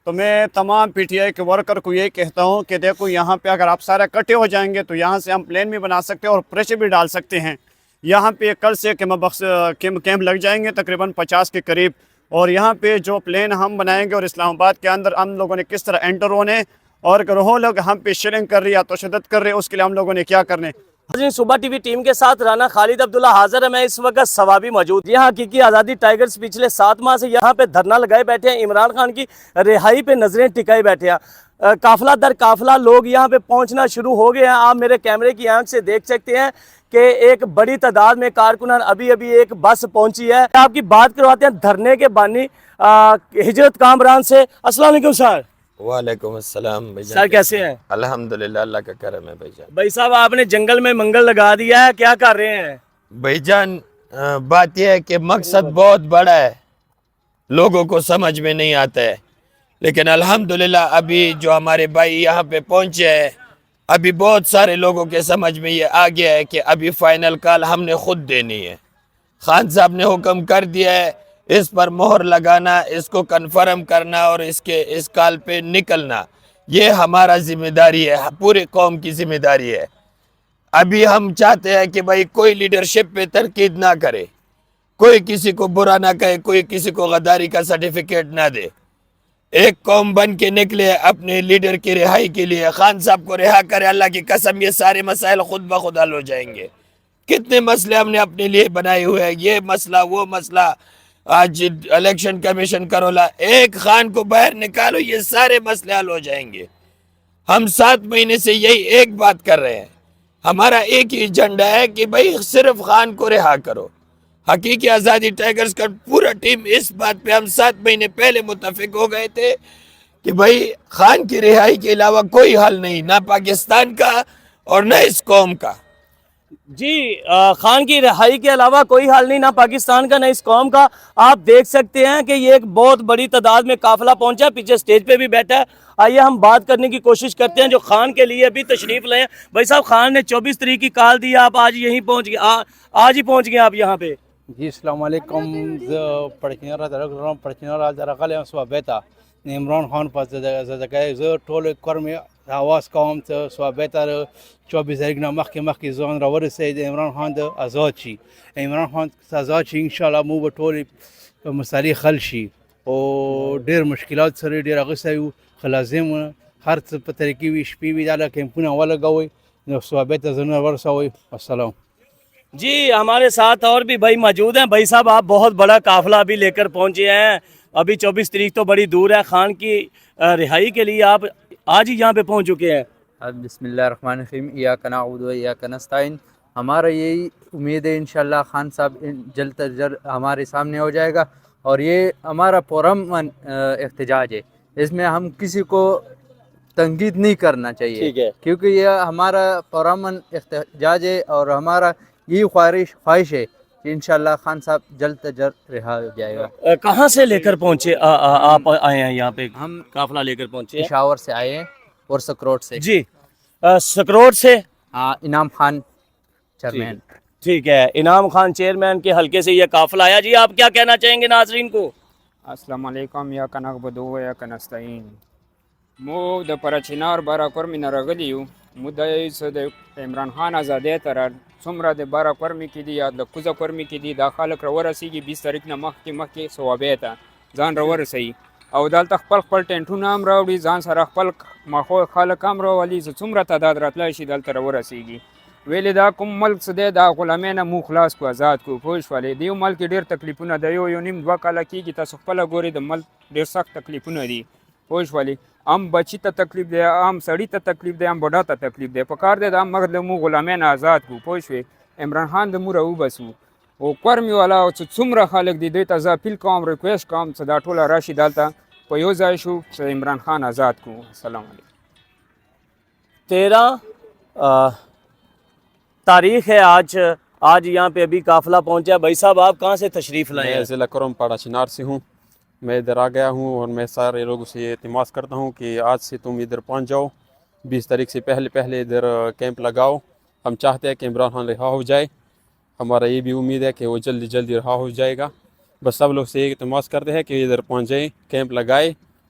تو میں تمام پی ٹی آئی کے ورکر کو یہ کہتا ہوں کہ دیکھو یہاں پہ اگر آپ سارے اکٹھے ہو جائیں گے تو یہاں سے ہم پلین بھی بنا سکتے ہیں اور پریشر بھی ڈال سکتے ہیں. یہاں پہ کل سے کیمپ لگ جائیں گے تقریباً 50 کے قریب, اور یہاں پہ جو پلین ہم بنائیں گے اور اسلام آباد کے اندر ہم لوگوں نے کس طرح انٹر ہونے, اور اگر وہ لوگ ہم پہ شیلنگ کر رہے یا تشدد کر رہے اس کے لیے ہم لوگوں نے کیا کرنے. صبح ٹی وی ٹیم کے ساتھ رانا خالد عبداللہ حاضر ہے. میں اس وقت ثوابی موجود. یہاں حقیقی آزادی ٹائیگرز پچھلے 7 ماہ سے یہاں پہ دھرنا لگائے بیٹھے ہیں, عمران خان کی رہائی پہ نظریں ٹکائے بیٹھے ہیں. قافلہ در قافلہ لوگ یہاں پہ پہنچنا شروع ہو گئے ہیں. آپ میرے کیمرے کی آنکھ سے دیکھ سکتے ہیں کہ ایک بڑی تعداد میں کارکنان ابھی ایک بس پہنچی ہے. آپ کی بات کرواتے ہیں دھرنے کے بانی ہجرت کامران سے. السلام علیکم سر. وعلیکم السلام بھائی جان. سر کیسے ہیں؟ الحمدللہ اللہ کا کرم ہے بھائی جان. بھائی صاحب آپ نے جنگل میں منگل لگا دیا ہے, کیا کر رہے ہیں؟ بھائی جان بات یہ ہے کہ مقصد بہت بڑا ہے, لوگوں کو سمجھ میں نہیں آتا ہے, لیکن الحمدللہ ابھی جو ہمارے بھائی یہاں پہ پہنچے ہیں ابھی بہت سارے لوگوں کے سمجھ میں یہ آ گیا ہے کہ ابھی فائنل کال ہم نے خود دینی ہے. خان صاحب نے حکم کر دیا ہے, اس پر مہر لگانا, اس کو کنفرم کرنا اور اس کال پہ نکلنا, یہ ہمارا ذمہ داری ہے, پورے قوم کی ذمہ داری ہے. ابھی ہم چاہتے ہیں کہ بھائی کوئی لیڈرشپ پہ تنقید نہ کرے, کوئی کسی کو برا نہ کہے, کوئی کسی کو غداری کا سرٹیفکیٹ نہ دے. ایک قوم بن کے نکلے اپنے لیڈر کی رہائی کے لیے. خان صاحب کو رہا کرے, اللہ کی قسم یہ سارے مسائل خود بخود حل ہو جائیں گے. کتنے مسئلے ہم نے اپنے لیے بنائے ہوئے ہیں, یہ مسئلہ وہ مسئلہ, آج الیکشن کمیشن کرولا, ایک خان کو باہر نکالو یہ سارے مسئلے حل ہو جائیں گے. ہم 7 مہینے سے یہی ایک بات کر رہے ہیں, ہمارا ایک ہی ایجنڈا ہے کہ بھائی صرف خان کو رہا کرو. حقیقی آزادی ٹائیگرز کا پورا ٹیم اس بات پہ ہم 7 مہینے پہلے متفق ہو گئے تھے کہ بھائی خان کی رہائی کے علاوہ کوئی حل نہیں, نہ پاکستان کا اور نہ اس قوم کا. جی خان کی رہائی کے علاوہ کوئی حل نہیں, نہ پاکستان کا نہ اس قوم کا. آپ دیکھ سکتے ہیں کہ یہ ایک بہت بڑی تعداد میں قافلہ پہنچا ہے, پیچھے سٹیج پہ بھی بیٹھا ہے. آئیے ہم بات کرنے کی کوشش کرتے ہیں جو خان کے لیے ابھی تشریف لائے ہیں. بھائی صاحب خان نے 24 تاریخ کی کال دی, آپ آج یہیں پہنچ گئے, آج ہی پہنچ گئے آپ یہاں پہ. جی السلام علیکم. پرچینر سوا بیتا عمران خان پاس ټول کورم آواز کوم ته سوا بیتا 24 تاریخ نه مخکې ځوان راورسېد عمران خان د آزاد شي. عمران خان آزاد شي ان شاء الله مو به ټول مسالې حل شي او ډېر مشکلات سره ډېر هغه سوي خو لازم هر څه په طریقې وي, شپې وي دا کیمپونه ولګوئ نو سوا بیتا ځنه ورسوئ. السلام. جی ہمارے ساتھ اور بھی بھائی موجود ہیں. بھائی صاحب آپ بہت بڑا قافلہ ابھی لے کر پہنچے ہیں, ابھی 24 تاریخ تو بڑی دور ہے, خان کی رہائی کے لیے آپ آج ہی یہاں پہ پہنچ چکے ہیں. بسم اللہ الرحمن الرحیم. ایاک نعبد و ایاک نستعین. ہمارا یہی امید ہے انشاءاللہ خان صاحب جلد از جلد ہمارے سامنے ہو جائے گا, اور یہ ہمارا پرامن احتجاج ہے, اس میں ہم کسی کو تنقید نہیں کرنا چاہیے, کیونکہ یہ ہمارا پرامن احتجاج ہے اور ہمارا یہی خواہش ہے کہ انشاءاللہ خان صاحب جلد از جلد رہا ہو جائے گا. کہاں سے لے کر پہنچے آپ آئے ہیں یہاں پہ؟ ہم قافلہ لے کر پہنچے ہیں پشاور سے آئے ہیں اور سکروٹ سے. جی سکروٹ سے. انعام خان چیئرمین. ٹھیک ہے, انعام خان چیئرمین کے حلقے سے یہ قافلہ آیا. جی آپ کیا کہنا چاہیں گے ناظرین کو؟ السلام علیکم. ایاک نعبد و ایاک نستعین. مو د پرچینار بارا کورمی نه راغلي یو, مو د عمران خان آزادۍ ته څومره د بارا کورمي کې دي یا د کوزه کورمي کې دي, دا خلک راورسېږي 20 تاریخ نه مخکې صوابۍ ته ځان راورسوي او دلته خپل ټینټونه هم راوړي, ځان سره خپل ماخو خلک هم راولي, چې څومره تعداد راتلی شي دلته راورسېږي. ویلې دا کوم ملک څه دی, دا غلامۍ نه مو خلاص کو, آزاد کو. پوه شولې, د یو ملک کې ډېر تکلیفونه د یو نیم 2 کاله کېږي, تاسو خپله ګورئ د ملک ډېر سخت تکلیفونه دي. پوه شولې, هم بچی ته تکلیف دی, هم سړی ته تکلیف دی, هم بوډا ته تکلیف دی. په کار دی دا مغ د مو غلامۍ نه آزاد کو. پوه شوې, عمران خان د مو راوبسو او کورمي والا چې څومره خلک دي دوی ته زه اپیل کوم, ریکویسټ کوم چې دا ټوله راشي دلته په یو ځای شو چې عمران خان آزاد کو. السلام علیکم. 13 تاریخ ہے آج یہاں پہ ابھی قافلہ پہنچا. بھائی صاحب آپ کہاں سے تشریف لائے ہیں؟ میں ضلع کرم پاڑا چنار سے ہوں. میں ادھر آ گیا ہوں اور میں سارے لوگوں سے یہ التماس کرتا ہوں کہ آج سے تم ادھر پہنچ جاؤ, 20 تاریخ سے پہلے ادھر کیمپ لگاؤ. ہم چاہتے ہیں کہ عمران خان رہا ہو جائے, ہمارا یہ بھی امید ہے کہ وہ جلدی رہا ہو جائے گا. بس سب لوگ سے یہ التماس کرتے ہیں کہ ادھر پہنچ جائیں, کیمپ لگائے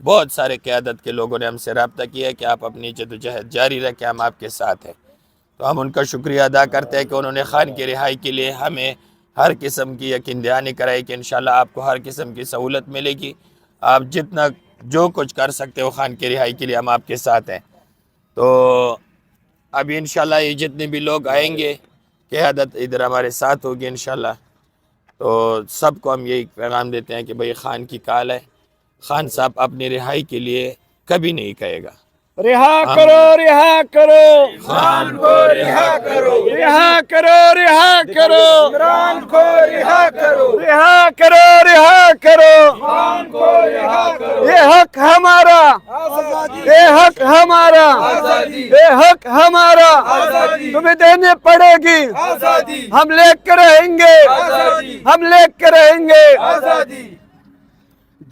بہت سارے قیادت کے لوگوں نے ہم سے رابطہ کیا ہے کہ آپ اپنی جدوجہد جاری رکھیں، ہم آپ کے ساتھ ہیں۔ تو ہم ان کا شکریہ ادا کرتے ہیں کہ انہوں نے خان کی رہائی کے لیے ہمیں ہر قسم کی یقین دہانی کرائی کہ انشاءاللہ آپ کو ہر قسم کی سہولت ملے گی، آپ جتنا جو کچھ کر سکتے ہو خان کی رہائی کے لیے ہم آپ کے ساتھ ہیں۔ تو ابھی انشاءاللہ یہ جتنے بھی لوگ آئیں گے قیادت ادھر ہمارے ساتھ ہوگی انشاءاللہ، تو سب کو ہم یہی پیغام دیتے ہیں کہ بھئی خان کی کال ہے، خان صاحب اپنی رہائی کے لیے کبھی نہیں کہے گا رہا کرو، رہا کرو خان کو رہا کرو، رہا کرو، رہا کرو عمران کو رہا کرو، رہا کرو، رہا کرو خان کو رہا کرو، یہ حق ہمارا، آزادی، یہ حق ہمارا، آزادی، یہ حق ہمارا، آزادی، تمہیں دینے پڑے گی، آزادی، ہم لے کر رہیں گے، آزادی، ہم لے کر رہیں گے۔ آزادی۔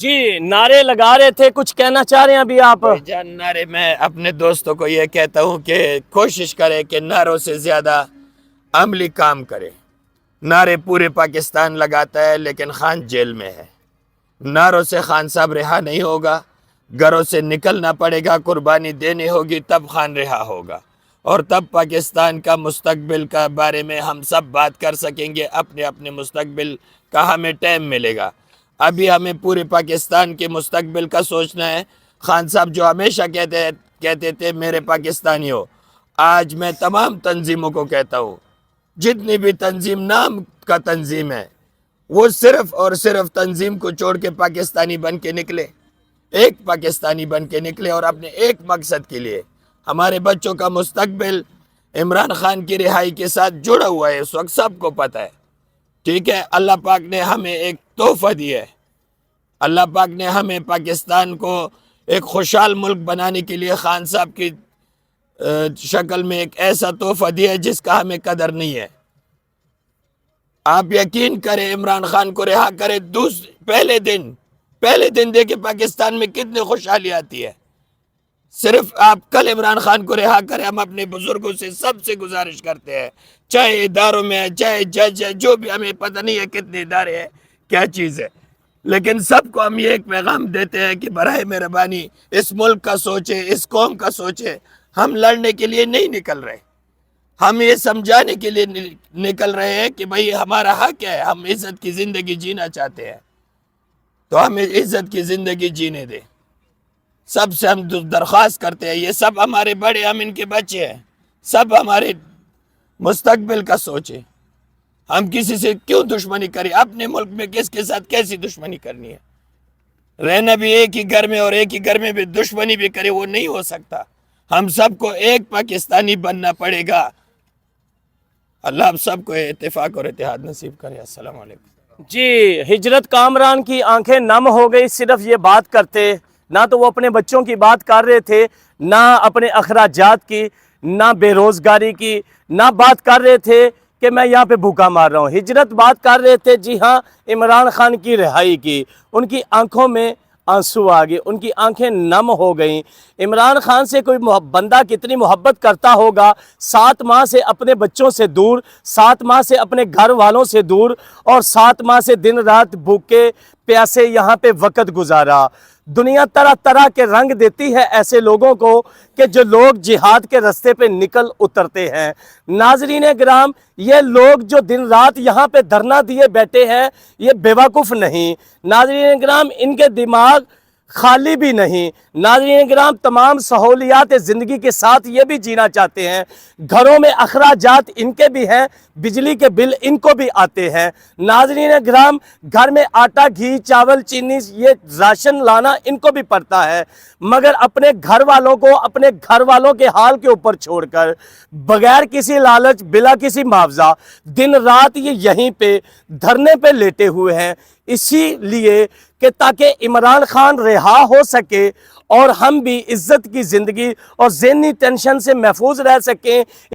جی نعرے لگا رہے تھے، کچھ کہنا چاہ رہے ہیں ابھی آپ؟ جان نعرے میں اپنے دوستوں کو یہ کہتا ہوں کہ کوشش کرے کہ نعروں سے زیادہ عملی کام کرے۔ نعرے پورے پاکستان لگاتا ہے لیکن خان جیل میں ہے۔ نعروں سے خان صاحب رہا نہیں ہوگا، گھروں سے نکلنا پڑے گا، قربانی دینی ہوگی، تب خان رہا ہوگا، اور تب پاکستان کا مستقبل کا بارے میں ہم سب بات کر سکیں گے، اپنے اپنے مستقبل کا ہمیں ٹائم ملے گا۔ ابھی ہمیں پورے پاکستان کے مستقبل کا سوچنا ہے۔ خان صاحب جو ہمیشہ کہتے تھے میرے پاکستانیوں، آج میں تمام تنظیموں کو کہتا ہوں، جتنی بھی تنظیم نام کا تنظیم ہے وہ صرف اور صرف تنظیم کو چھوڑ کے پاکستانی بن کے نکلے، ایک پاکستانی بن کے نکلے، اور اپنے ایک مقصد کے لیے ہمارے بچوں کا مستقبل عمران خان کی رہائی کے ساتھ جڑا ہوا ہے، اس وقت سب کو پتہ ہے، ٹھیک ہے۔ اللہ پاک نے ہمیں ایک تحفہ دیا ہے، اللہ پاک نے ہمیں پاکستان کو ایک خوشحال ملک بنانے کے لیے خان صاحب کی شکل میں ایک ایسا تحفہ دیا ہے جس کا ہمیں قدر نہیں ہے۔ آپ یقین کریں، عمران خان کو رہا کرے، پہلے دن دیکھیں پاکستان میں کتنی خوشحالی آتی ہے۔ صرف آپ کل عمران خان کو رہا کریں، ہم اپنے بزرگوں سے سب سے گزارش کرتے ہیں، چاہے اداروں میں ہے، چاہے جج ہے، جو بھی، ہمیں پتہ نہیں ہے کتنے ادارے ہیں، کیا چیز ہے، لیکن سب کو ہم یہ ایک پیغام دیتے ہیں کہ برائے مہربانی اس ملک کا سوچے، اس قوم کا سوچے۔ ہم لڑنے کے لیے نہیں نکل رہے، ہم یہ سمجھانے کے لیے نکل رہے ہیں کہ بھئی ہمارا حق ہے، ہم عزت کی زندگی جینا چاہتے ہیں، تو ہمیں عزت کی زندگی جینے دیں۔ سب سے ہم درخواست کرتے ہیں، یہ سب ہمارے بڑے، ہم ان کے بچے ہیں، سب ہمارے مستقبل کا سوچیں۔ ہم کسی سے کیوں دشمنی کریں؟ اپنے ملک میں کس کے ساتھ کیسی دشمنی کرنی ہے؟ رہنا بھی ایک ہی گھر میں، اور ایک ہی گھر میں بھی دشمنی بھی کرے، وہ نہیں ہو سکتا۔ ہم سب کو ایک پاکستانی بننا پڑے گا۔ اللہ آپ سب کو اتفاق اور اتحاد نصیب کرے۔ السلام علیکم۔ جی ہجرت کامران کی آنکھیں نم ہو گئی صرف یہ بات کرتے، نہ تو وہ اپنے بچوں کی بات کر رہے تھے، نہ اپنے اخراجات کی، نہ بے روزگاری کی، نہ بات کر رہے تھے کہ میں یہاں پہ بھوکا مار رہا ہوں۔ ہجرت بات کر رہے تھے، جی ہاں، عمران خان کی رہائی کی۔ ان کی آنکھوں میں آنسو آ گئے، ان کی آنکھیں نم ہو گئیں۔ عمران خان سے کوئی بندہ کتنی محبت کرتا ہوگا، 7 ماہ سے اپنے بچوں سے دور، 7 ماہ سے اپنے گھر والوں سے دور، اور 7 ماہ سے دن رات بھوکے پیاسے یہاں پہ وقت گزارا۔ دنیا طرح طرح کے رنگ دیتی ہے ایسے لوگوں کو کہ جو لوگ جہاد کے رستے پہ نکل اترتے ہیں۔ ناظرین گرام، یہ لوگ جو دن رات یہاں پہ دھرنا دیے بیٹھے ہیں، یہ بیوقوف نہیں۔ ناظرین گرام، ان کے دماغ خالی بھی نہیں۔ ناظرین کرام، تمام سہولیات زندگی کے ساتھ یہ بھی جینا چاہتے ہیں۔ گھروں میں اخراجات ان کے بھی ہیں، بجلی کے بل ان کو بھی آتے ہیں۔ ناظرین کرام، گھر میں آٹا، گھی، چاول، چینی، یہ راشن لانا ان کو بھی پڑتا ہے، مگر اپنے گھر والوں کو اپنے گھر والوں کے حال کے اوپر چھوڑ کر، بغیر کسی لالچ، بلا کسی معاوضہ، دن رات یہ یہیں پہ دھرنے پہ لیٹے ہوئے ہیں، اسی لیے کہ تاکہ عمران خان رہا ہو سکے اور ہم بھی عزت کی زندگی اور ذہنی ٹینشن سے محفوظ رہ سکیں۔